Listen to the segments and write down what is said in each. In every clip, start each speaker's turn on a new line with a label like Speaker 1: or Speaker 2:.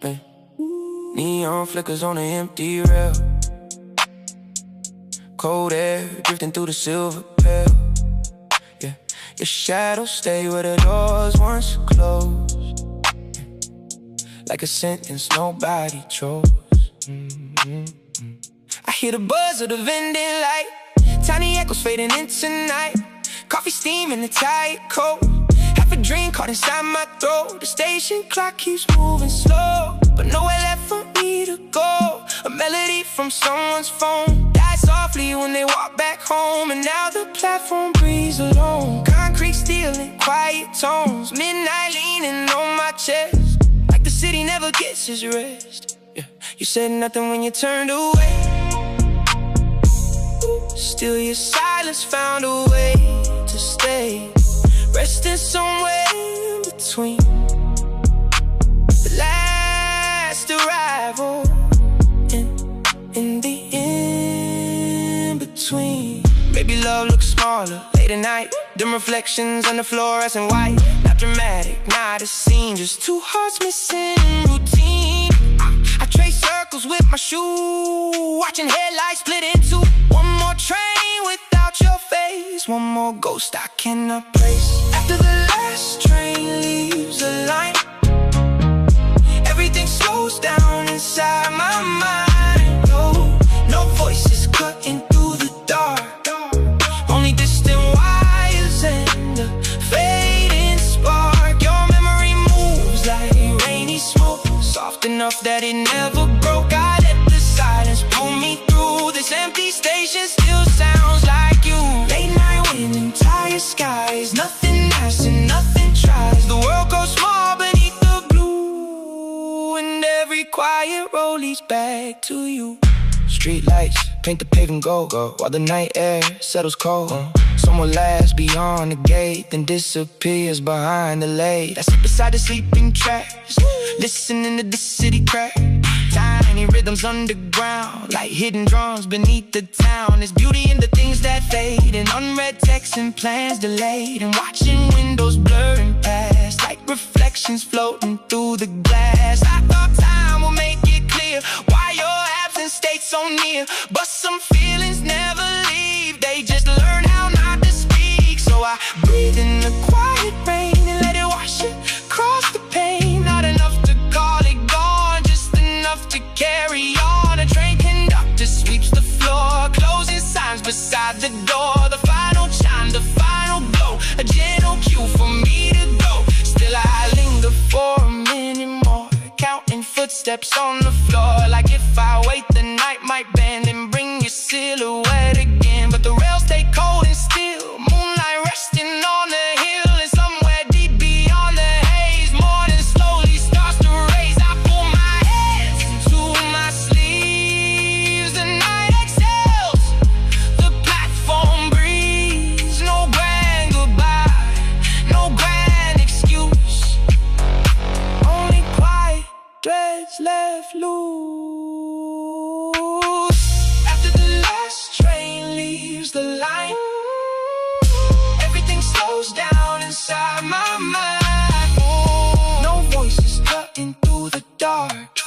Speaker 1: Yeah. Neon flickers on an empty rail. Cold air drifting through the silver pale. Yeah, your shadows stay where the doors once closed. Like a sentence nobody chose. I hear the buzz of the vending light. Tiny echoes fading into night. Coffee steaming the tight cold. Half a dream caught inside my throat. The station clock keeps moving slow, but nowhere left for me to go. A melody from someone's phone died softly when they walk back home. And now the platform breathes alone. Concrete steel in quiet tones. Midnight leaning on my chest. Like the city never gets its rest. Yeah. You said nothing when you turned away. Still your silence found a way to stay. Resting somewhere in between the last arrival in the in-between. Maybe love looks smaller late at night. Dim reflections on the fluorescent white. Not dramatic, not a scene. Just two hearts missing routine. I trace circles with my shoe, watching headlights split in two. One more train without your face. One more ghost I cannot trace. After the last train leaves the line, everything slows down inside my mind. No voices cutting through the dark. Only distant wires and a fading spark. Your memory moves like rainy smoke, soft enough that it never broke. I let the silence pull me through. This empty station still sounds like you. Late night wind and tired skies. Nothing lasts and nothing tries. The world goes small beneath the blue, and every quiet road leads back to you. Street lights paint the pavement gold, while the night air settles cold. Someone lasts beyond the gate, then disappears behind the lake. I sit beside the sleeping tracks, listening to the city crack. Tiny rhythms underground, like hidden drums beneath the town. There's beauty in the things that fade, and unread texts and plans delayed, and watching windows blurring past, like reflections floating through the glass. I thought time would make it clear why your absence stayed so near, but some feelings never leave. They just learn how not to speak. So I breathe in the quiet rain and let it wash across the pain. Not enough to call it gone, just enough to carry on. A train conductor sweeps the floor, closing signs beside the door. The final chime, the final blow, a gentle cue for me to go. Still I linger for a minute more, counting footsteps on the floor. Like if I wait, the night might bend and bring your silhouette again. But the rails stay cold and still, moonlight resting on the hill. And somewhere deep beyond the haze, morning slowly starts to raise. I pull my hands into my sleeves. The night exhales, the platform breathes. No grand goodbye, no grand excuse, only quiet threads left loose. After the last train leaves the line, everything slows down inside my mind. No voices cutting through the dark,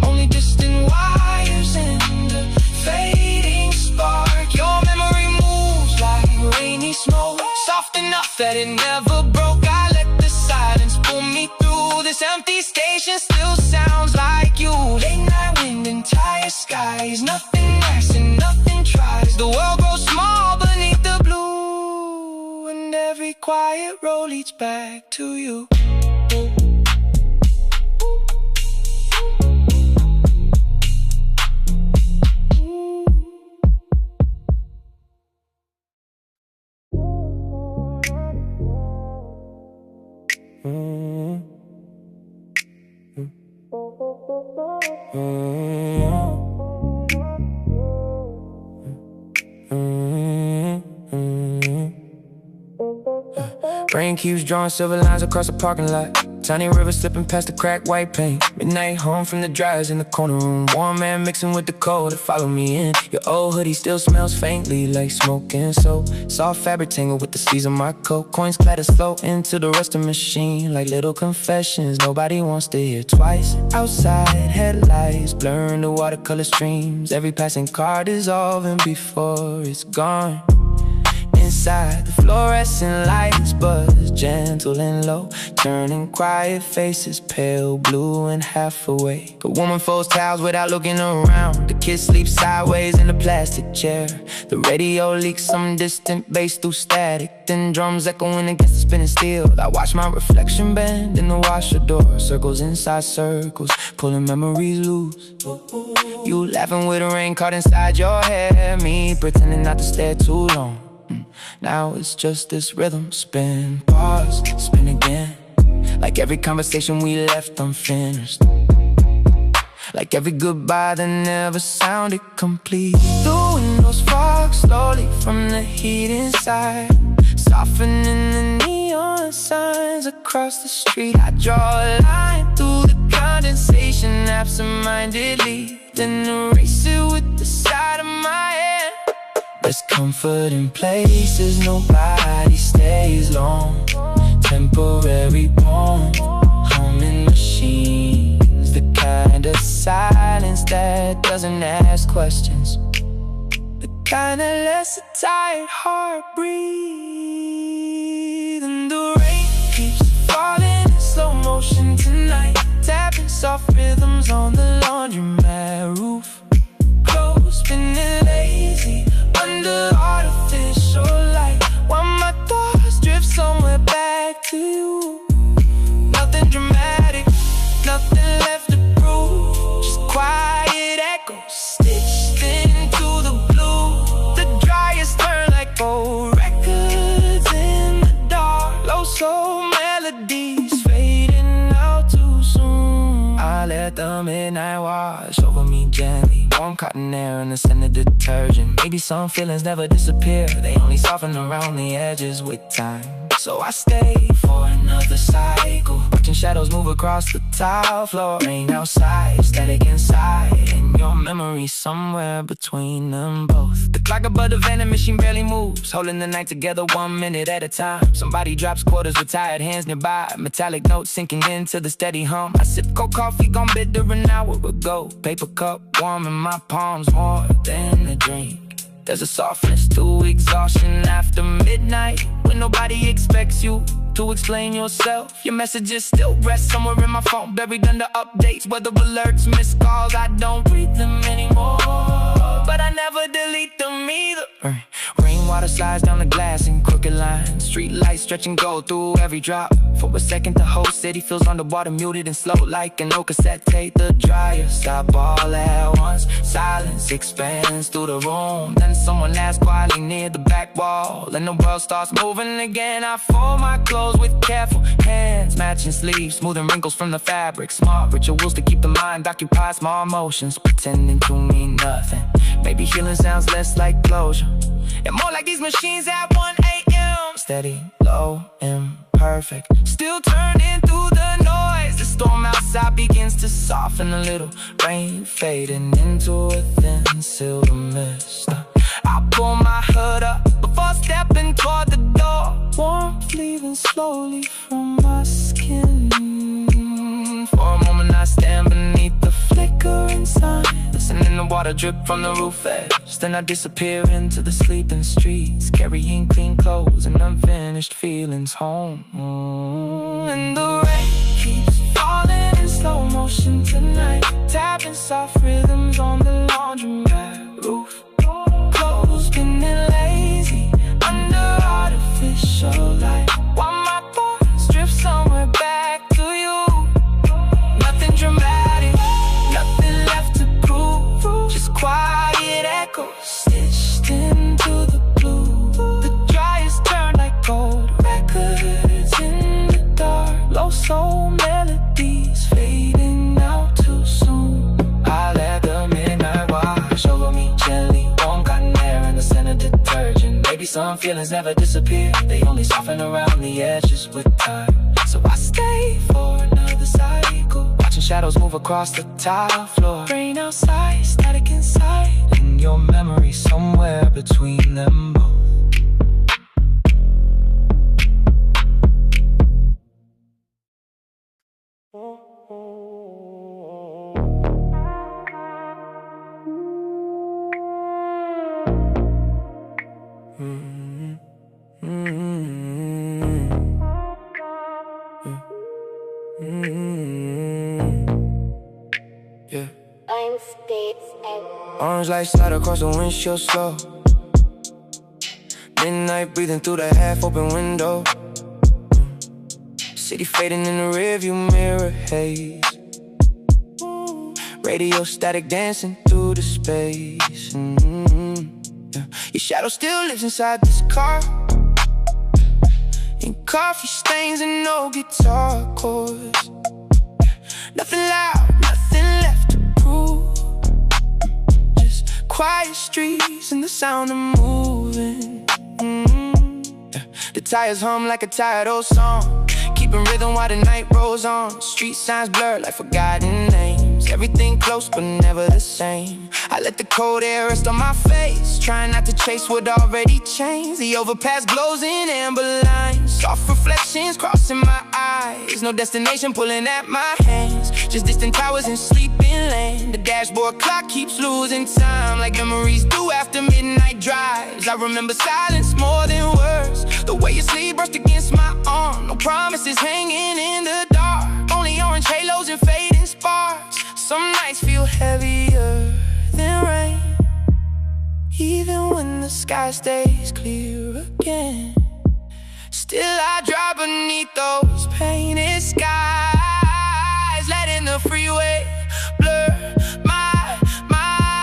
Speaker 1: only distant wires and a fading spark. Your memory moves like rainy smoke, soft enough that it never broke. I let the silence pull me through. This empty station still sounds like you. Late night wind and tired skies. Nothing lasts and nothing tries. The world grows small beneath the blue, and every quiet road leads back to you. Rain keeps drawing silver lines across the parking lot. Tiny river slipping past the cracked white paint. Midnight home from the dryers in the corner room. Warm air mixing with the cold to follow me in. Your old hoodie still smells faintly like smoke and soap. Soft fabric tangled with the sleeves of my coat. Coins clatter slow into the rusting machine like little confessions nobody wants to hear twice. Outside headlights blurring the watercolor streams. Every passing car dissolving before it's gone. Inside, the fluorescent lights buzz gentle and low, turning quiet faces pale blue and half awake. A woman folds towels without looking around. The kids sleep sideways in a plastic chair. The radio leaks some distant bass through static, then drums echoing against the spinning steel. I watch my reflection bend in the washer door. Circles inside circles, pulling memories loose. You laughing with the rain caught inside your hair. Me pretending not to stare too long. Now it's just this rhythm. Spin, pause, spin again. Like every conversation we left unfinished. Like every goodbye that never sounded complete. The windows fog slowly from the heat inside, softening the neon signs across the street. I draw a line through the condensation absent-mindedly, then erase it with the side of my hand. There's comfort in places nobody stays long. Temporary warmth, humming machines. The kind of silence that doesn't ask questions. The kind that lets a tired heart breathe. And the rain keeps falling in slow motion tonight, tapping soft rhythms on the laundromat roof. Clothes spinning lazy under artificial light, while my thoughts drift somewhere back to you. Nothing dramatic, nothing left to prove, just quiet echoes stitched into the blue. The dryers turn like old records in the dark. Low soul melodies fading out too soon. I let the midnight wash over me gently. Warm cotton air and the scent of detergent. Maybe some feelings never disappear, they only soften around the edges with time. So I stay for another cycle, watching shadows move across the tile floor. Rain outside, static inside, and your memory somewhere between them both. The clock above the vending machine barely moves, holding the night together 1 minute at a time. Somebody drops quarters with tired hands nearby, metallic notes sinking into the steady hum. I sip cold coffee, gone bitter an hour ago. Paper cup warm in my palms, more than a drink. There's a softness to exhaustion after midnight, when nobody expects you to explain yourself. Your messages still rest somewhere in my phone, buried under updates, weather alerts, missed calls. I don't read them anymore, but I never delete them either. Rainwater slides down the glass in crooked lines, street lights stretching gold through every drop. For a second the whole city feels underwater, muted and slow like an old cassette tape. The dryer stop all at once, silence expands through the room. Then someone asks quietly near the back wall, and the world starts moving again. I fold my clothes with careful hands, matching sleeves, smoothing wrinkles from the fabric. Smart rituals to keep the mind occupied, small emotions pretending to mean nothing. Maybe healing sounds less like closure and more like these machines at 1 a.m. Steady, low, imperfect, still turning through the noise. The storm outside begins to soften a little, rain fading into a thin silver mist. I pull my hood up before stepping toward the door, warmth leaving slowly from my skin. For a moment I stand beneath the flickering sun, listening to water drip from the roof edge. Then I disappear into the sleeping streets, carrying clean clothes and unfinished feelings home. And the rain keeps falling in slow motion tonight, tapping soft rhythms on the laundromat roof. Clothes spinning lazy under artificial light, while my thoughts drift somewhere back to you. Nothing dramatic, nothing left to prove, just quiet echoes stitched into the blue. The dryers turn like gold records in the dark. Low soul melodies fading out too soon. I let the midnight wash over me gently, warm cotton air and the scent of detergent. Maybe some feelings never disappear, they only soften around the edges with time. so I stay for another cycle. Watching shadows move across the tile floor. Rain outside, static inside, in your memory somewhere between them both. Yeah. Orange lights slide across the windshield slow. Midnight breathing through the half-open window. City fading in the rearview mirror haze. Radio static dancing through the space. Yeah. Your shadow still lives inside this car. In coffee stains and no guitar chords. Nothing loud, nothing left to prove. Just quiet streets and the sound of moving. Yeah. The tires hum like a tired old song, keeping rhythm while the night rolls on. Street signs blur like forgotten names. Everything close but never the same. I let the cold air rest on my face, trying not to chase what already changed. The overpass glows in amber lines, soft reflections crossing my eyes. No destination pulling at my hands, just distant towers and sleeping land. The dashboard clock keeps losing time, like memories do after midnight drives. I remember silence more than words, the way your sleep brushed against my arm. No promises hanging in the dark, only orange halos and fading sparks. Some nights feel heavier than rain, even when the sky stays clear again. Still I drive beneath those painted skies, letting the freeway blur my mind.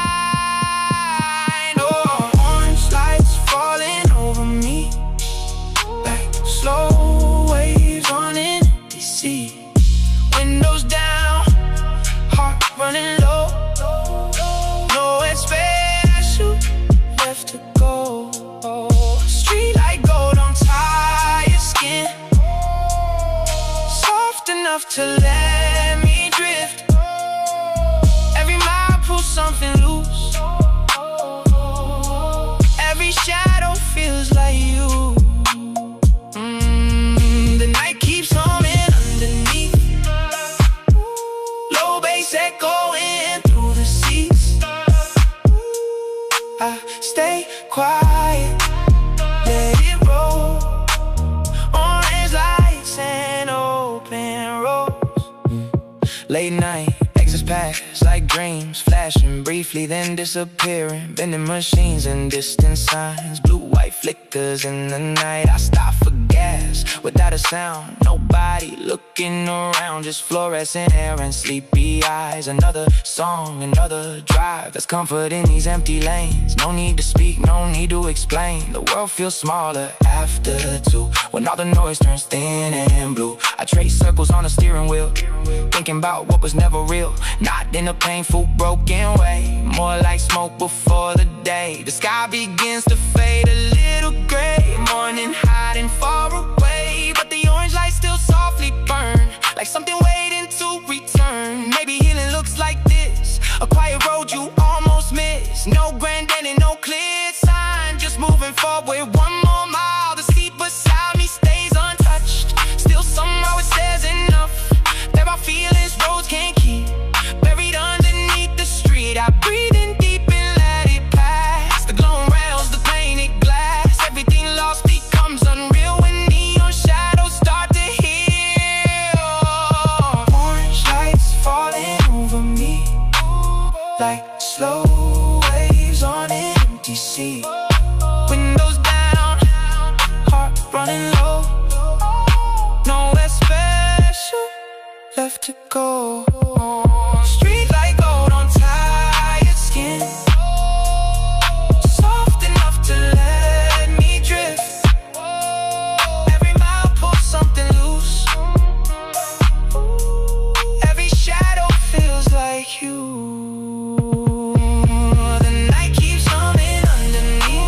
Speaker 1: Oh, orange lights falling over me like slow waves on an empty sea. Windows down, heart running low, nowhere special left to go. Street light gold on tired skin, soft enough to let me drift. Every mile pulls something loose, every shadow feels like you. The night keeps humming underneath, low bass echoing through the seats. I stay quiet, let it roll. Orange lights and open roads. Late night, exits pass like dreams, flashing briefly then disappearing. Vending machines and distant signs, blue-white flickers in the night. I stop for gas without a sound, nobody looking around, just fluorescent hair and sleepy eyes. Another song, another drive, there's comfort in these empty lanes. No need to speak, no need to explain. The world feels smaller after two, when all the noise turns thin and blue. I trace circles on the steering wheel, thinking about what was never real. Not in a painful, broken way, more like smoke before the day. The sky begins to fade a little gray, morning hiding far away, but the orange lights still softly burn, like something waiting to return. Maybe healing looks like this, a quiet road you almost miss. No granddaddy, no clear sign, just moving forward one more mile. The seat beside me stays untouched, still somehow it says enough. There are feelings roads can't keep, buried underneath the street. I breathe in deep and let it pass. The glowing rails, the painted glass, everything lost becomes unreal when neon shadows start to heal. Orange lights falling over me like slow waves on an empty sea. Windows down, heart running low, nowhere special left to go. Street light gold on tired skin, soft enough to let me drift. Every mile pulls something loose, every shadow feels like you. The night keeps humming underneath,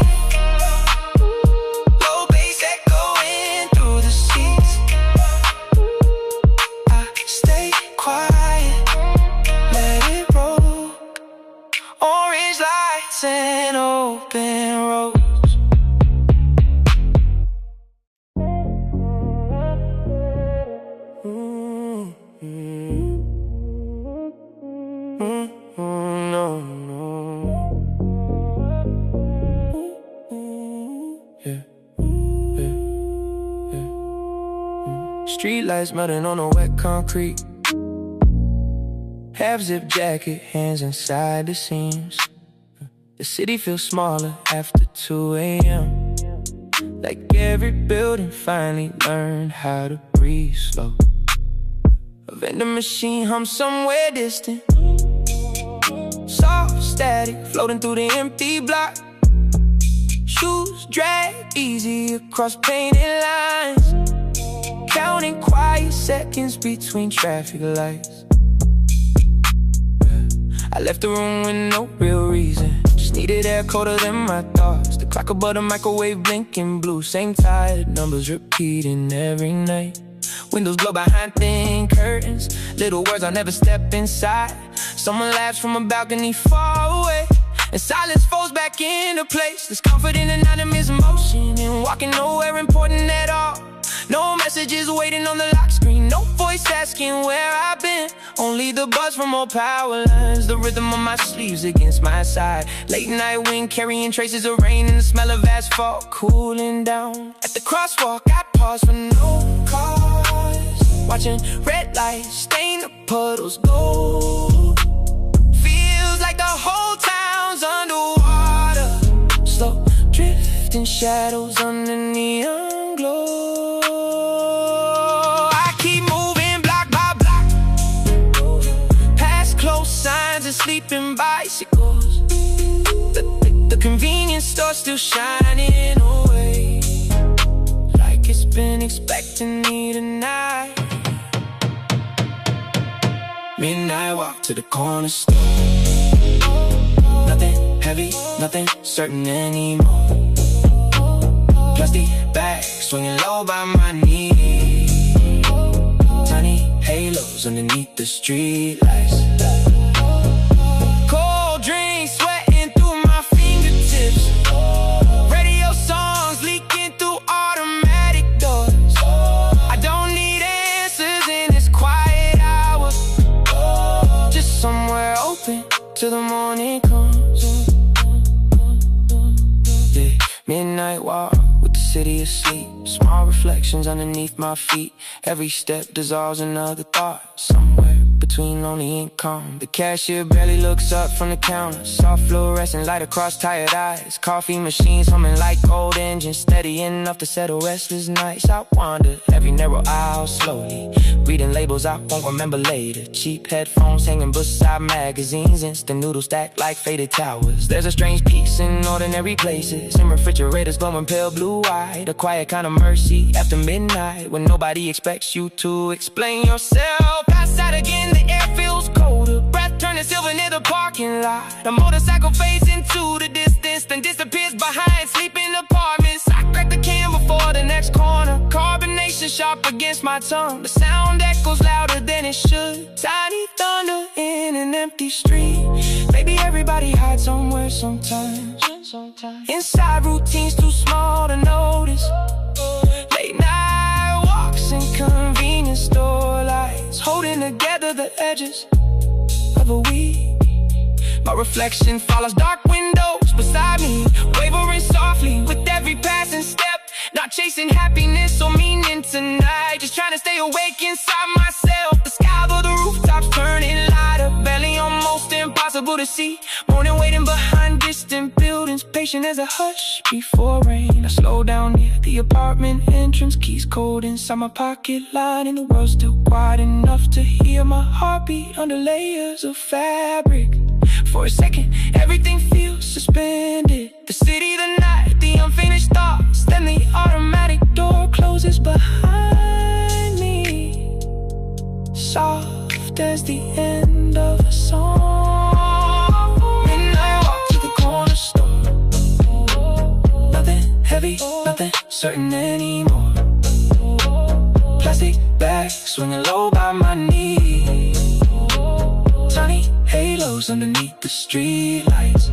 Speaker 1: Streetlights melting on the wet concrete. Half-zip jacket, hands inside the seams. The city feels smaller after 2 a.m. Like every building finally learned how to breathe slow. A vending machine hums somewhere distant. Soft static floating through the empty block. Shoes drag easy across painted lines. Counting quiet seconds between traffic lights. I left the room with no real reason. Just needed air colder than my thoughts. The clock above the microwave blinking blue. Same tired numbers repeating every night. Windows glow behind thin curtains. Little words I'll never step inside. Someone laughs from a balcony far away, and silence falls back into place. There's comfort in anonymous motion and walking nowhere important at all. No messages waiting on the lock screen. No voice asking where I've been. Only the buzz from old power lines. The rhythm on my sleeves against my side. Late night wind carrying traces of rain, and the smell of asphalt cooling down. At the crosswalk I pause for no cause. Watching red lights stain the puddles gold. Feels like the whole town's underwater. Slow drifting shadows under neon glow. Sleeping bicycles. The convenience store still shining away, like it's been expecting me tonight. Midnight walk to the corner store. Nothing heavy, nothing certain anymore. Plastic bag swinging low by my knee. Tiny halos underneath the street lights. Drinks sweating through my fingertips. Radio songs leaking through automatic doors. I don't need answers in this quiet hour. Just somewhere open till the morning comes. Yeah, midnight walk with the city asleep. Small reflections underneath my feet. Every step dissolves another thought. Somewhere between lonely and calm. The cashier barely looks up from the counter. Soft fluorescent light across tired eyes. Coffee machines humming like old engines, steady enough to settle restless nights. I wander every narrow aisle slowly, reading labels I won't remember later. Cheap headphones hanging beside magazines. Instant noodles stacked like faded towers. There's a strange peace in ordinary places, in refrigerators glowing pale blue-eyed. A quiet kind of mercy after midnight, when nobody expects you to explain yourself. Pass out again, the air feels colder. Breath turning silver near the parking lot. A motorcycle fades into the distance, then disappears behind sleeping apartments. I crack the can before the next corner. Carbonation sharp against my tongue. The sound echoes louder than it should. Tiny thunder in an empty street. Maybe everybody hides somewhere sometimes. Inside routines too small to notice. Late night walks and convenience store lights, holding together the edges of a week. My reflection follows dark windows beside me, wavering softly with every passing step. Not chasing happiness or meaning tonight, just trying to stay awake inside myself. The sky above the rooftops turning lighter, barely almost impossible to see. Morning waiting behind distant buildings, patient as a hush before rain. I slow down near the apartment entrance, keys cold inside my pocket, lining the world still quiet enough to hear my heartbeat under layers of fabric. For a second, everything feels suspended. The city, the night, the unfinished thoughts. Then the automatic door closes behind me, soft as the end of a song. And I walk to the corner store. Nothing heavy, nothing certain anymore. Plastic bag swinging low by my knee. Tiny halos underneath the street lights.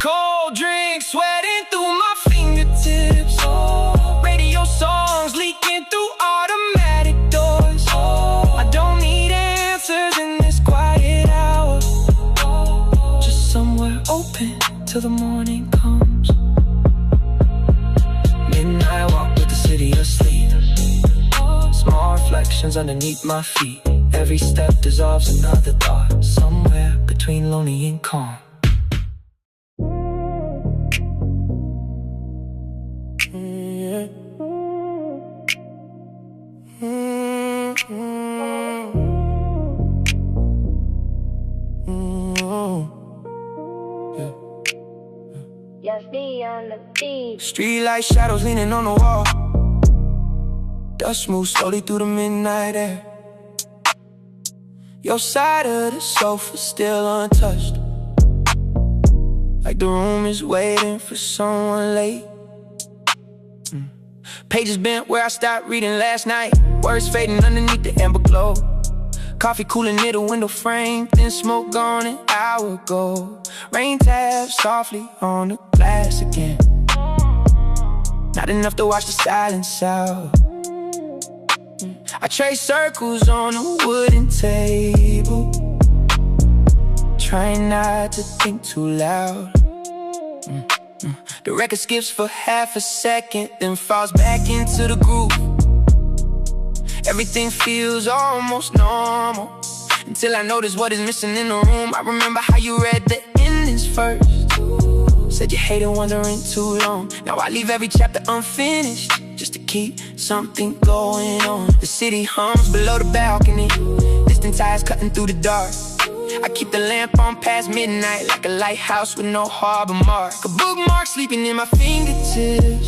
Speaker 1: Cold drinks sweating through my fingertips. Radio songs leaking through automatic doors. I don't need answers in this quiet hour. Just somewhere open till the morning comes. Midnight walk with the city asleep. oceans underneath my feet. Every step dissolves another thought, somewhere between lonely and calm. Streetlight shadows leaning on the wall. Dust moves slowly through the midnight air. Your side of the sofa still untouched, like the room is waiting for someone late. Pages bent where I stopped reading last night. Words fading underneath the amber glow. Coffee cooling near the window frame. Thin smoke gone an hour ago. Rain taps softly on the glass again. Not enough to wash the silence out. I trace circles on a wooden table, trying not to think too loud. The record skips for half a second, then falls back into the groove. Everything feels almost normal, until I notice what is missing in the room. I remember how you read the endings first. Said you hated wandering too long. Now I leave every chapter unfinished, just to keep something going on. The city hums below the balcony, distant tires cutting through the dark. I keep the lamp on past midnight, like a lighthouse with no harbor mark. A bookmark sleeping in my fingertips,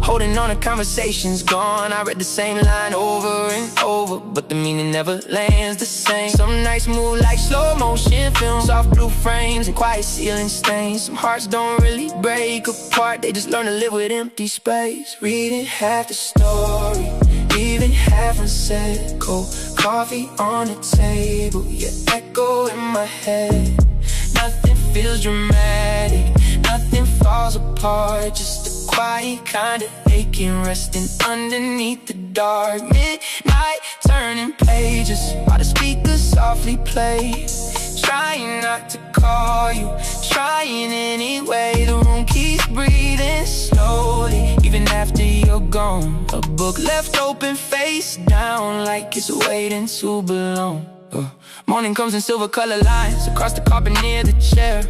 Speaker 1: holding on to conversations gone. I read the same line over and over, but the meaning never lands the same. Some nights move like slow motion film, soft blue frames and quiet ceiling stains. Some hearts don't really break apart, they just learn to live with empty space. Reading half the story, leaving half unsaid. Cold coffee on the table, your echo in my head. Nothing feels dramatic, nothing falls apart, just a quiet kind of aching, resting underneath the dark. Midnight turning pages while the speakers softly play. Trying not to call you, trying anyway. The room keeps breathing slowly, even after you're gone. A book left open face down, like it's waiting to belong. Morning comes in silver color lines across the carpet near the chair.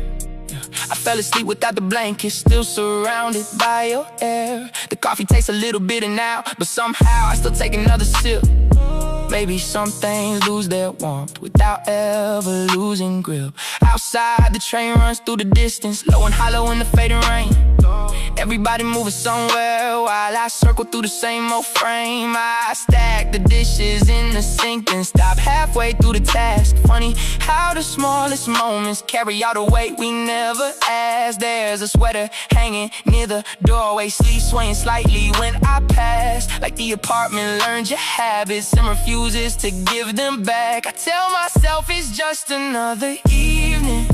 Speaker 1: I fell asleep without the blanket, still surrounded by your air. The coffee tastes a little bitter now, but somehow I still take another sip. Maybe some things lose their warmth without ever losing grip. Outside the train runs through the distance, low and hollow in the fading rain. Everybody moving somewhere while I circle through the same old frame. I stack the dishes in the sink and stop halfway through the task. Funny how the smallest moments carry all the weight we never asked. There's a sweater hanging near the doorway, sleeves swaying slightly when I pass, like the apartment learned your habits and refuses to give them back. I tell myself it's just another evening,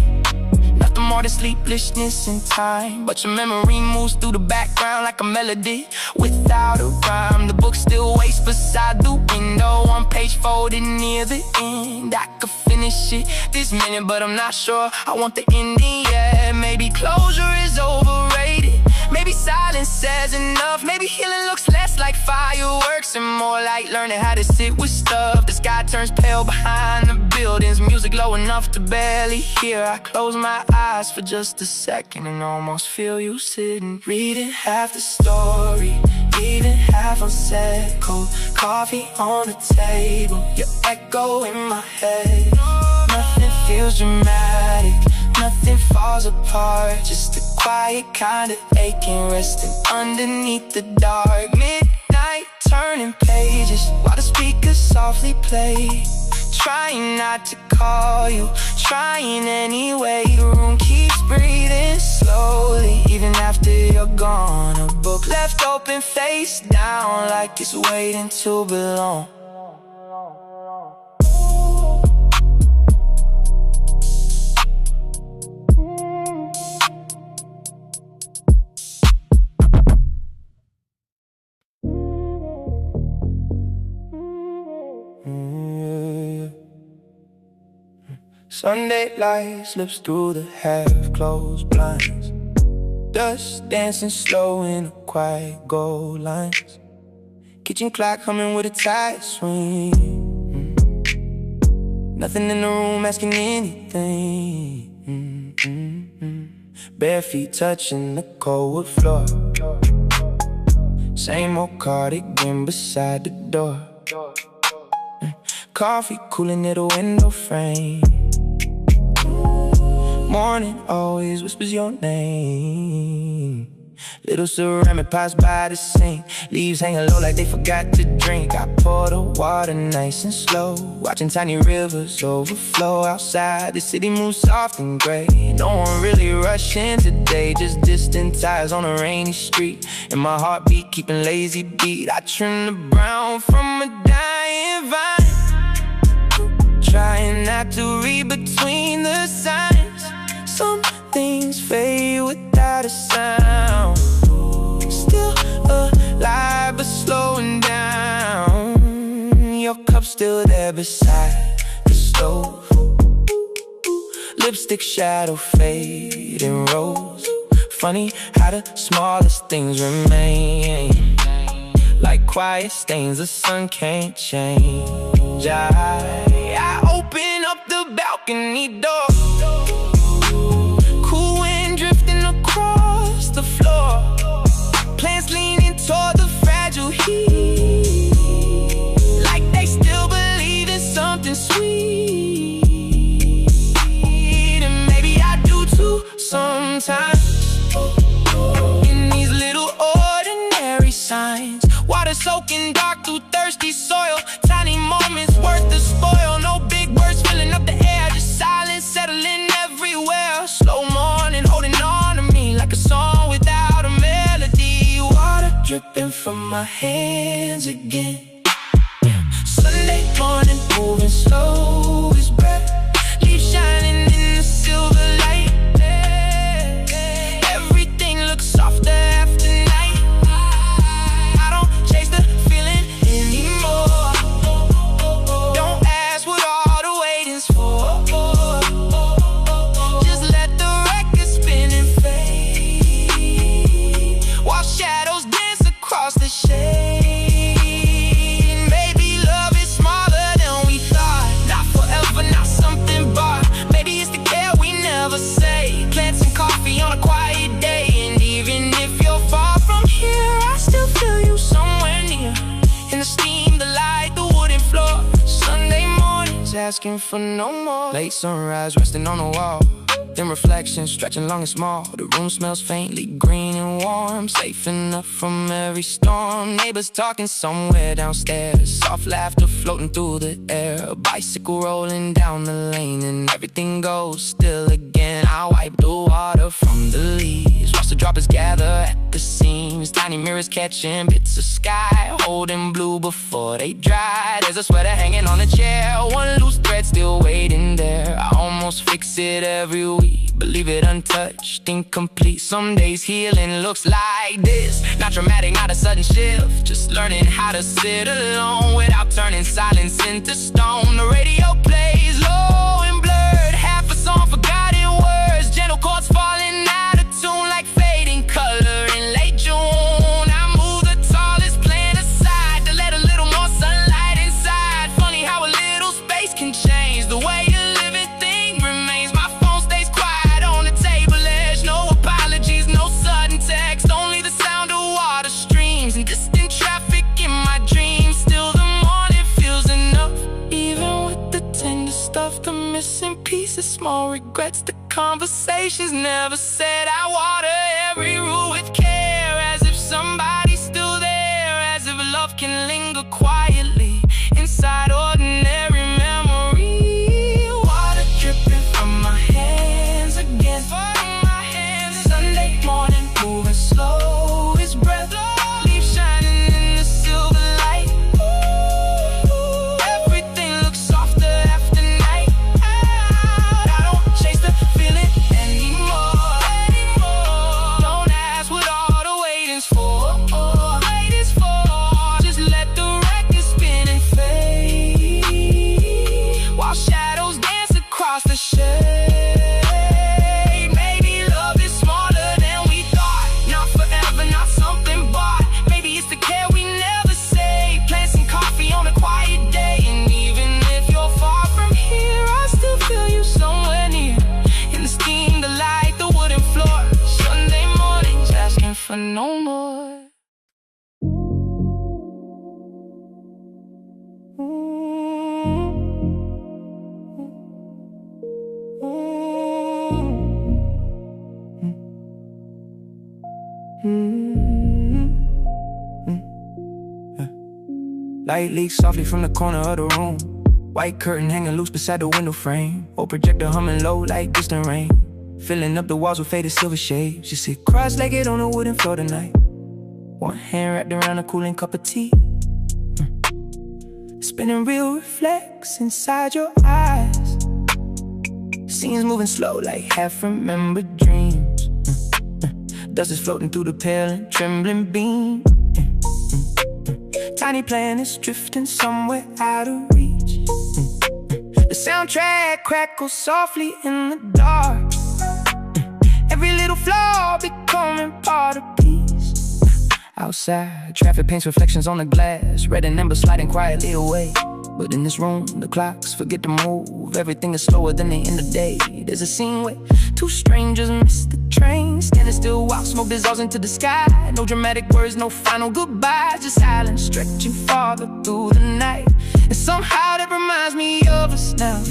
Speaker 1: nothing more than sleeplessness and time. But your memory moves through the background like a melody without a rhyme. The book still waits beside the window, one page folded near the end. I could finish it this minute, but I'm not sure I want the ending yet. Maybe closure is overrated, maybe silence says enough. Maybe healing looks less like fireworks and more like learning how to sit with stuff. The sky turns pale behind the buildings, music low enough to barely hear. I close my eyes for just a second and almost feel you sitting, reading half the story, leaving half unsaid. Cold coffee on the table, your echo in my head. Nothing feels dramatic, nothing falls apart, just a quiet kind of aching, resting underneath the dark. Midnight turning pages while the speakers softly play. Trying not to call you, trying anyway. The room keeps breathing slowly, even after you're gone. A book left open face down, like it's waiting to belong. Sunday light slips through the half-closed blinds, dust dancing slow in the quiet gold lines. kitchen clock humming with a tight swing. Nothing in the room asking anything. Bare feet touching the cold floor. Same old cardigan beside the door. Coffee cooling near the window frame. Morning always whispers your name. Little ceramic pots by the sink. Leaves hanging low like they forgot to drink. I pour the water nice and slow, watching tiny rivers overflow. Outside the city moves soft and gray. No one really rushing today, just distant tires on a rainy street. And my heartbeat keeping lazy beat. I trim the brown from a dying vine, trying not to read between the signs. Some things fade without a sound. Still alive but slowing down. Your cup's still there beside the stove. Lipstick shadow fade and rose. Funny how the smallest things remain, like quiet stains the sun can't change. I open up the balcony door. Cool wind drifting across the floor. Plants leaning toward the fragile heat, like they still believe in something sweet. And maybe I do too sometimes. In these little ordinary signs, water soaking dark through thirsty soil. Tiny moments worth the spoil. No big words filling up the air, just silence settling everywhere. Slow morning holding on to me like a song without a melody. Water dripping from my hands again. Sunday morning moving slow as breath. Leaves shining in the silver light. Everything looks softer after night. I don't chase the feeling anymore. Don't ask what all the waiting's for. Just let the record spin and fade, while shadows dance across the shade. Maybe love is smaller than we thought. Not forever, not something bought. Maybe it's the care we never say. Plants and coffee on a quiet day. And even if you're far from here, I still feel you somewhere near. In the steam, the light, the wooden floor. Sunday mornings asking for no more. Late sunrise resting on the wall. Then reflections stretching long and small. The room smells faintly green and warm, safe enough from every storm. Neighbors talking somewhere downstairs. Soft laughter floating through the air. A bicycle rolling down the lane, and everything goes still again. I wipe the water from the leaves, watch the droplets gather at the seams. Tiny mirrors catching bits of sky, holding blue before they dry. There's a sweater hanging on a chair, one loose thread still waiting there. I almost fix it every week, but leave it untouched, incomplete. Some days healing looks like this. Not dramatic, not a sudden shift, just learning how to sit alone without turning silence into stone. The radio plays low and blurred, half a song, forgotten words. Gentle chords falling out of tune like fading color in late June. I move the tallest plant aside to let a little more sunlight inside. Funny how a little space can change the way you live it. Thing remains. My phone stays quiet on the table edge. No apologies, no sudden text, only the sound of water streams and distant traffic in my dreams. Still the morning feels enough, even with the tender stuff, the missing pieces, small regrets, the conversations never said. I water every rule with care, as if somebody's still there, as if love can linger quietly inside ordinary memory. Water dripping from my hands again. Sunday morning moving slow as breath. Leaves shining in the silver light. Everything looks softer after night. I don't chase the feeling anymore. Don't ask what all Light leaks softly from the corner of the room. White curtain hanging loose beside the window frame. Old projector humming low like distant rain. Filling up the walls with faded silver shades. You sit cross-legged on the wooden floor tonight. One hand wrapped around a cooling cup of tea. Spinning real reflex inside your eyes. Scenes moving slow like half-remembered dreams. Dust is floating through the pale and trembling beam. Tiny planets drifting somewhere out of reach. The soundtrack crackles softly in the dark. Every little flaw becoming part of peace. Outside, traffic paints reflections on the glass. Red and amber sliding quietly away. But in this room, the clocks forget to move. Everything is slower than the end of the day. There's a scene where two strangers miss the train. Standing still while smoke dissolves into the sky. No dramatic words, no final goodbyes. Just silence stretching farther through the night. And somehow that reminds me of us now.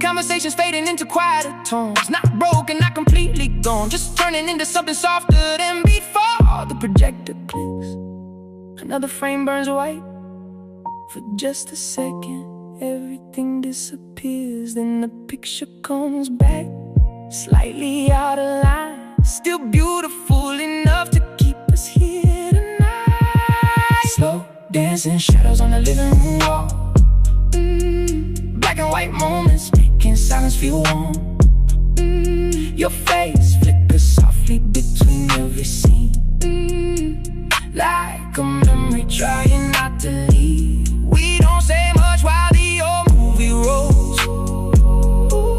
Speaker 1: Conversations fading into quieter tones. Not broken, not completely gone. Just turning into something softer than before. The projector clicks. Another frame burns white. For just a second, everything disappears. Then the picture comes back, slightly out of line. Still beautiful enough to keep us here tonight. Slow dancing shadows on the living room wall. Black and white moments making silence feel warm. Your face flickers softly between every scene. Like a memory trying not to leave. We don't say much while the old movie rolls.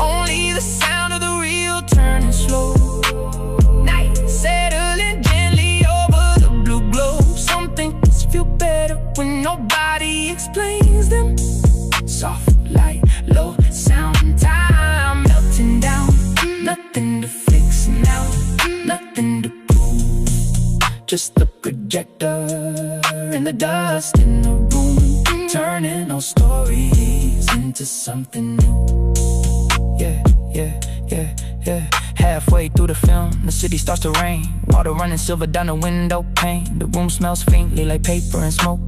Speaker 1: Only the sound of the reel turning slow. Night settling gently over the blue glow. Some things feel better when nobody explains them. Soft light, low sound, time melting down. Nothing to fix now, nothing to prove. Just the projector and the dust in the room, turning our stories into something new. Yeah. Halfway through the film, the city starts to rain. Water running silver down the window pane. The room smells faintly like paper and smoke.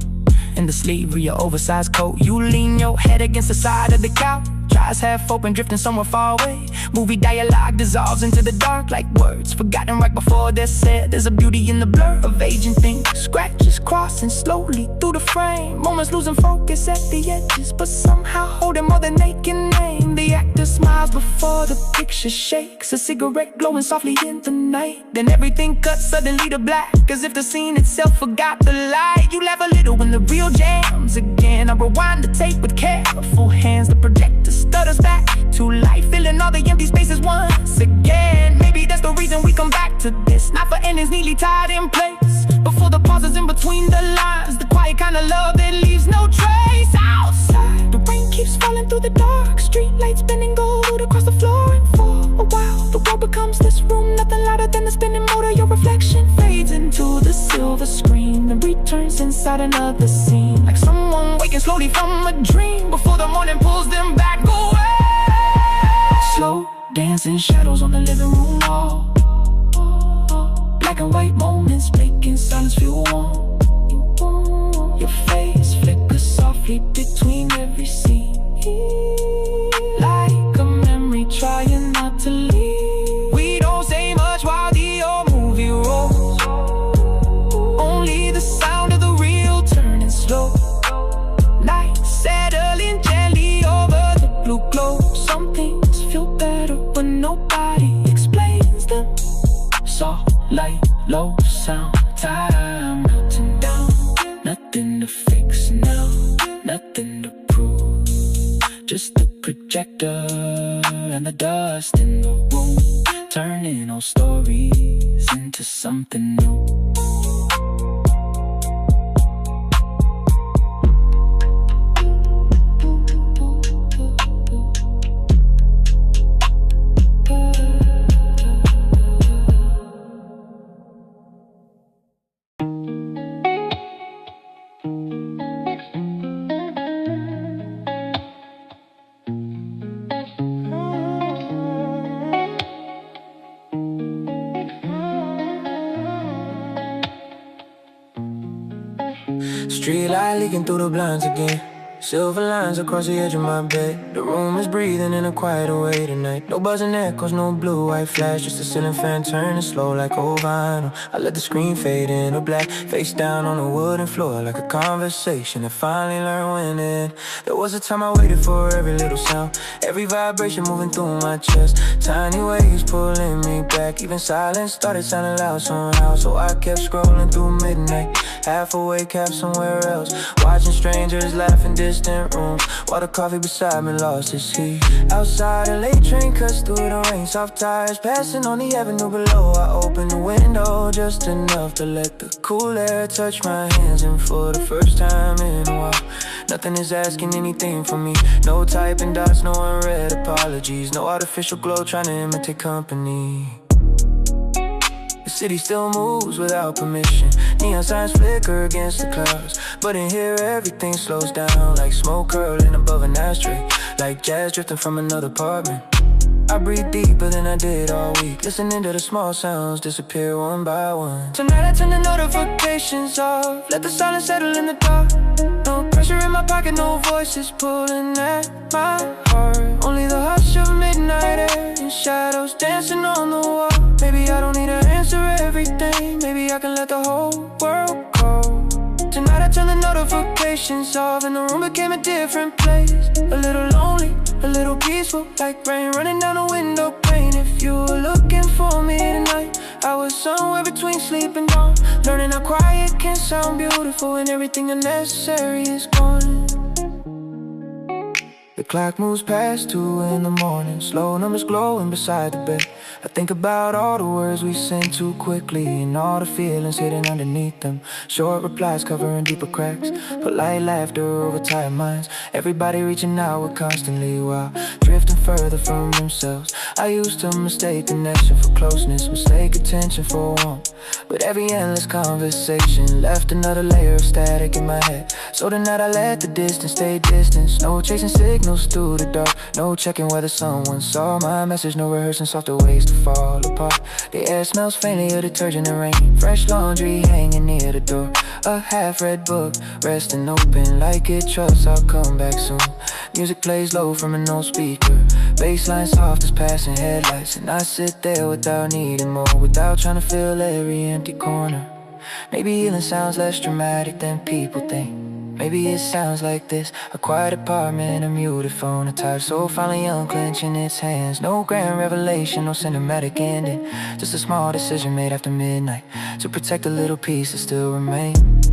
Speaker 1: In the sleeve of your oversized coat, you lean your head against the side of the couch. Eyes half open, drifting somewhere far away. Movie dialogue dissolves into the dark like words forgotten right before they're said. There's a beauty in the blur of aging things. Scratches crossing slowly through the frame. Moments losing focus at the edges, but somehow holding more than they can name. The actor smiles before the picture shakes. A cigarette glowing softly in the night. Then everything cuts suddenly to black, as if the scene itself forgot the light. You laugh a little when the reel jams again. I rewind the tape with careful hands. The projector stutters back to life, filling all the empty spaces once again. Maybe that's the reason we come back to this. Not for endings neatly tied in place, but for the pauses in between the lines. The quiet kind of love that leaves no trace. Outside, the rain keeps falling through the dark. Street lights spinning gold across the floor. And for a while, the world becomes this room. Nothing louder than the spinning motor. Your reflection fades into the silver screen and returns inside another scene. Like someone waking slowly from a dream before the morning pulls them back away. Slow dancing shadows on the living room wall. Black and white moments making silence feel warm. Your face flickers softly between every scene. Like a memory trying not to leave. We don't say much while the old movie rolls. Only the sound of the reel turning slow. Night settling gently over the blue glow. Some things feel better when nobody explains them. Soft light, low sound, time melting down. Nothing to fix now, nothing to prove. Just the projector and the dust in the room, turning our stories into something new. street light leaking through the blinds again. Silver lines across the edge of my bed. The room is breathing in a quieter way tonight. No buzzing echoes, no blue white flash, just a ceiling fan turning slow like old vinyl. I let the screen fade into black, face down on the wooden floor like a conversation that finally learned when it. There was a time I waited for every little sound, every vibration moving through my chest. Tiny waves pulling me back, even silence started sounding loud somehow. So I kept scrolling through midnight, half awake, half somewhere else, watching strangers laugh in distant rooms, while the coffee beside me lost its heat. Outside a late train cuts through the rain, soft tires passing on the avenue below. I opened the window just enough to let the cool air touch my hands, and for the first time in a while, nothing is asking anything from me. No typing dots, no unread apologies, no artificial glow trying to imitate company. The city still moves without permission, neon signs flicker against the clouds, but in here everything slows down, like smoke curling above an ashtray, like jazz drifting from another apartment. I breathe deeper than I did all week, listening to the small sounds disappear one by one. Tonight I turn the notifications off, let the silence settle in the dark. No pressure in my pocket, no voices pulling at my heart. Only the hush of midnight air and shadows dancing on the wall. Maybe I don't need to answer everything, maybe I can let the whole world go. Tonight I turned the notifications off and the room became a different place. A little lonely, a little peaceful, like rain running down a window pane. If you were looking for me tonight, I was somewhere between sleep and dawn, learning how quiet can sound beautiful when everything unnecessary is gone. The clock moves past 2 in the morning, slow numbers glowing beside the bed. I think about all the words we sent too quickly, and all the feelings hidden underneath them. Short replies covering deeper cracks, polite laughter over tired minds. Everybody reaching out constantly while drifting further from themselves. I used to mistake connection for closeness, mistake attention for warmth, but every endless conversation left another layer of static in my head. So tonight I let the distance stay distance, no chasing signals through the dark, no checking whether someone saw my message, no rehearsing softer ways to fall apart. The air smells faintly of detergent and rain, fresh laundry hanging near the door, a half-read book resting open like it trusts I'll come back soon. Music plays low from an old speaker, bassline soft as passing headlights, and I sit there without needing more, without trying to fill every empty corner. Maybe healing sounds less dramatic than people think. Maybe it sounds like this, a quiet apartment, a muted phone, a tired soul finally unclenching its hands. No grand revelation, no cinematic ending, just a small decision made after midnight to protect a little piece that still remains.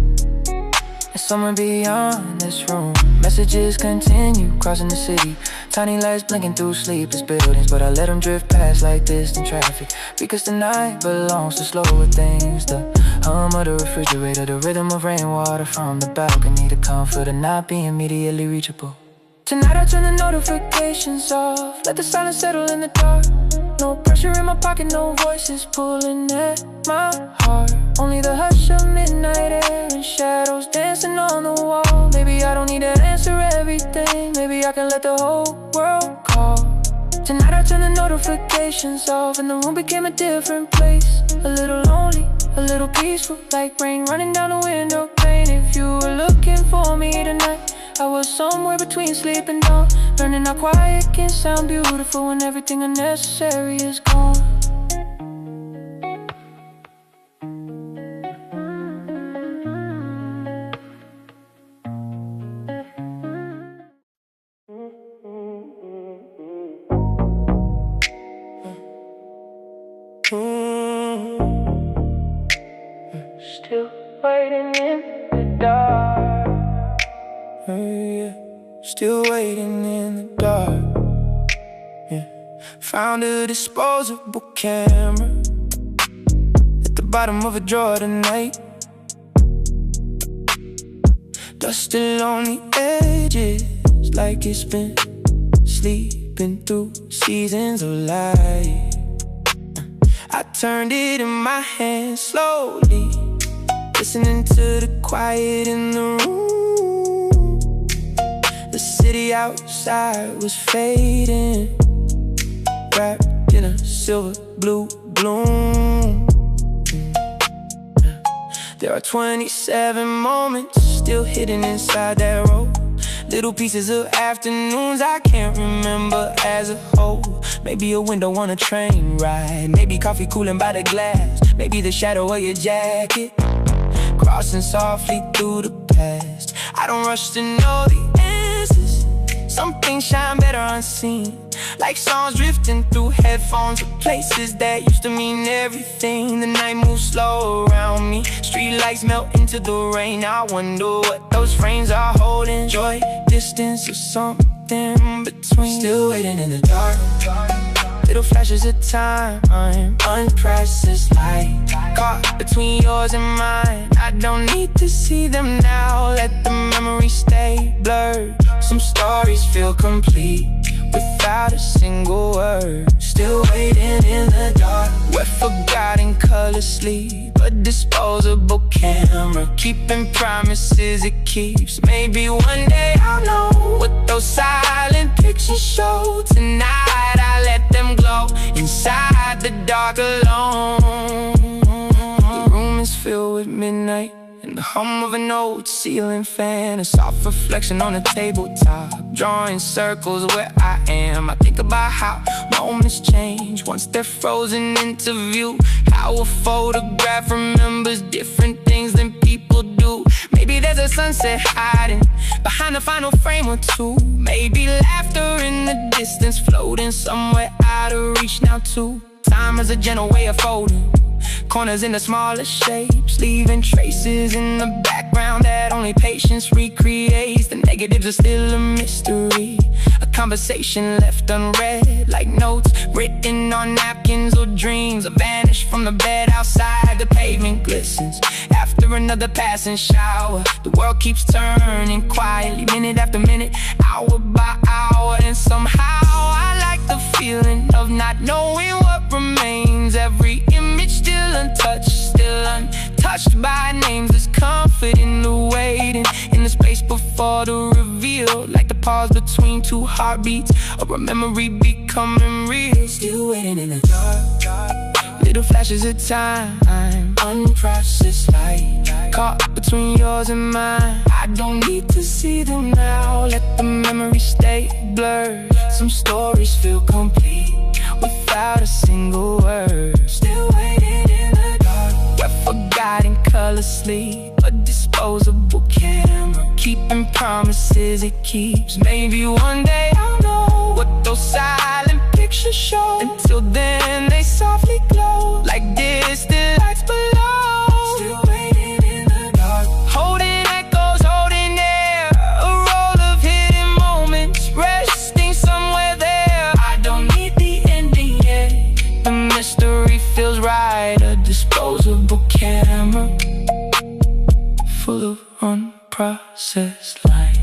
Speaker 1: And somewhere beyond this room, messages continue crossing the city, tiny lights blinking through sleepless buildings, but I let them drift past like distant traffic, because the night belongs to slower things. The hum of the refrigerator, the rhythm of rainwater from the balcony, the comfort of not being immediately reachable. Tonight I turn the notifications off, let the silence settle in the dark. No pressure in my pocket, no voices pulling at my heart. Only the hush of midnight air and shadows dancing on the wall. Maybe I don't need to answer everything, maybe I can let the whole world call. Tonight I turned the notifications off and the room became a different place. A little lonely, a little peaceful, like rain running down the window pane. If you were looking for me tonight, I was somewhere between sleep and dawn, learning how quiet can sound beautiful when everything unnecessary is gone. Still waiting in the dark. Yeah. Still waiting in the dark. Yeah. Found a disposable camera at the bottom of a drawer tonight. Dusted on the edges like it's been sleeping through seasons of light. I turned it in my hand slowly, listening to the quiet in the room. The city outside was fading, wrapped in a silver blue bloom. There are 27 moments still hidden inside that road. Little pieces of afternoons I can't remember as a whole. Maybe a window on a train ride, maybe coffee cooling by the glass, maybe the shadow of your jacket crossing softly through the past. I don't rush to know the answers. Some things shine better unseen, like songs drifting through headphones of places that used to mean everything. The night moves slow around me, streetlights melt into the rain. I wonder what those frames are holding. Joy, distance, or something between. Still waiting in the dark, little flashes of time, unprocessed light, caught between yours and mine. I don't need to see them now, let the memories stay blurred. Some stories feel complete without a single word. Still waiting in the dark, where forgotten colors sleep. A disposable camera, keeping promises it keeps. Maybe one day I'll know what those silent pictures show. Tonight I let them glow inside the dark alone. The room is filled with midnight and the hum of an old ceiling fan, a soft reflection on the tabletop, drawing circles where I am. I think about how moments change once they're frozen into view, how a photograph remembers different things than people do. Maybe there's a sunset hiding behind a final frame or two, maybe laughter in the distance floating somewhere out of reach now too. Time is a gentle way of folding corners in the smallest shapes, leaving traces in the background that only patience recreates. The negatives are still a mystery, a conversation left unread, like notes written on napkins or dreams vanished from the bed outside. The pavement glistens after another passing shower. The world keeps turning quietly, minute after minute, hour by hour. And somehow I like the feeling of not knowing what remains. Every image still untouched by names. There's comfort in the waiting, in the space before the reveal, like the pause between two heartbeats or a memory becoming real. Still waiting in the dark, little flashes of time, unprocessed light, caught between yours and mine. I don't need to see them now, let the memories stay blurred. Some stories feel complete without a single word. Still waiting in the dark, where forgotten colors sleep. A disposable camera, keeping promises it keeps. Maybe one day I'll know what those silent pictures show. Until then they softly glow, like distant lights below. Still waiting in the dark, holding echoes, holding air, a roll of hidden moments resting somewhere there. I don't need the ending yet, the mystery feels right. A disposable camera full of unprocessed light.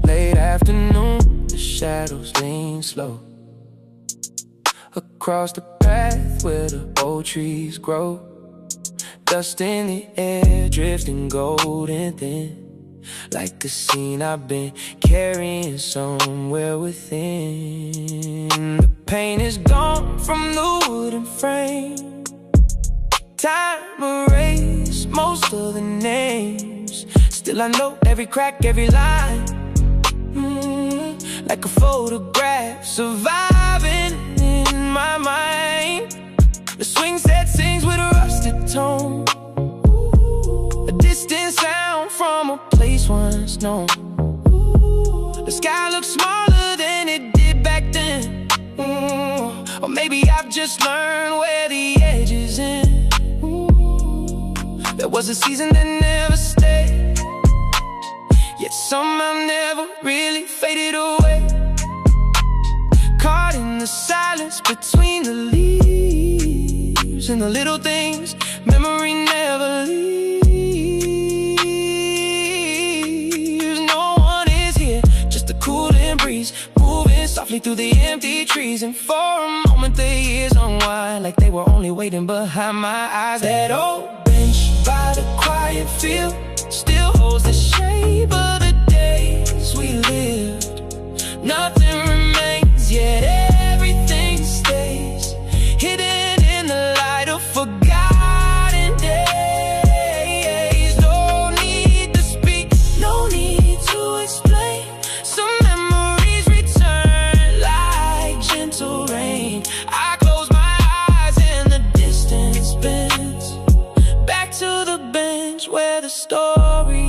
Speaker 1: Late afternoon, the shadows lean slow across the path where the old trees grow. Dust in the air, drifting golden thin, like a scene I've been carrying somewhere within. The pain is gone from the wooden frame, time erased most of the names. Still I know every crack, every line, like a photograph surviving in my mind. The swing set sings with a rusted tone, a distant sound from a place once known. The sky looks smaller than it did back then, or maybe I've just learned where the edges end. There was a season that never stayed, yet somehow never really faded away. Caught in the silence between the leaves and the little things memory never leaves. No through the empty trees, and for a moment the years unwind like they were only waiting behind my eyes. That old bench by the quiet field still holds the shape of the days we lived. Nothing remains, yet everything stays hidden in the light of forgotten days. No need to speak, no need to explain. Some memories return like gentle rain. I close my eyes and the distance bends back to the bench where the story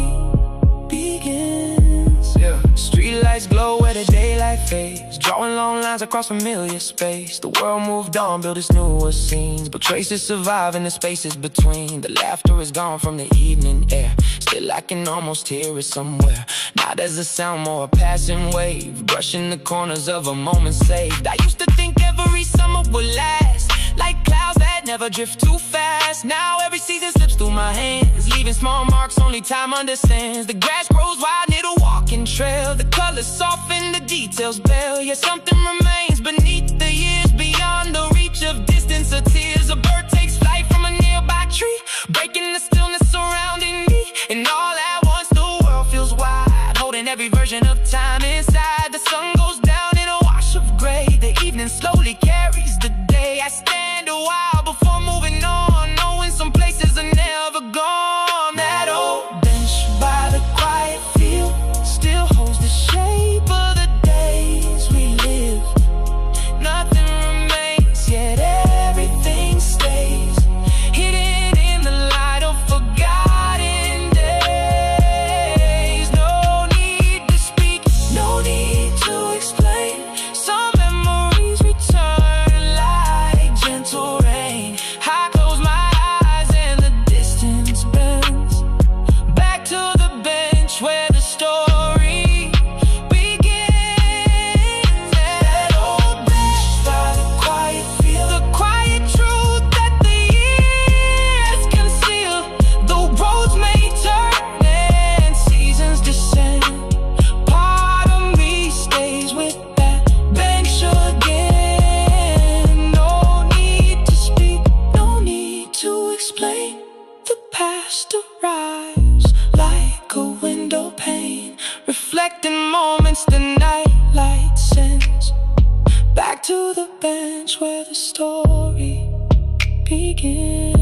Speaker 1: begins. Streetlights glow where the daylight fades, drawing long lines across familiar space. The world moved on, built its newer scenes, but traces survive in the spaces between. The laughter is gone from the evening air, still I can almost hear it somewhere. Now there's a sound, more a passing wave, brushing the corners of a moment saved. I used to think every summer would last, like clouds that never drift too fast. Now every season slips through my hands, leaving small marks only time understands. The grass grows wide near the walking trail, the colors soften, the details pale. Yet something remains beneath the years, beyond the reach of distance or tears. A bird takes flight from a nearby tree, breaking the stillness surrounding me. And all at once the world feels wide, holding every version of time inside. The sun goes down in a wash of gray, the evening slowly carries the day. I stand a while before moving on, knowing some places are never gone. That old bench by the quiet field still holds the shape of the days we lived. Nothing remains, yet everything stays hidden in the light of forgotten days. No need to speak, no need to explain. Some memories return like gentle rain. I close my eyes and the distance bends back to the bench where the story begins. That old bench by the quiet field, the quiet truth that the years conceal. The roads may turn and seasons descend, part of me stays with that bench again. No need to speak, no need to explain. The past arrives like a window pane, reflecting moments the nightlight sends back to the bench where the story begins.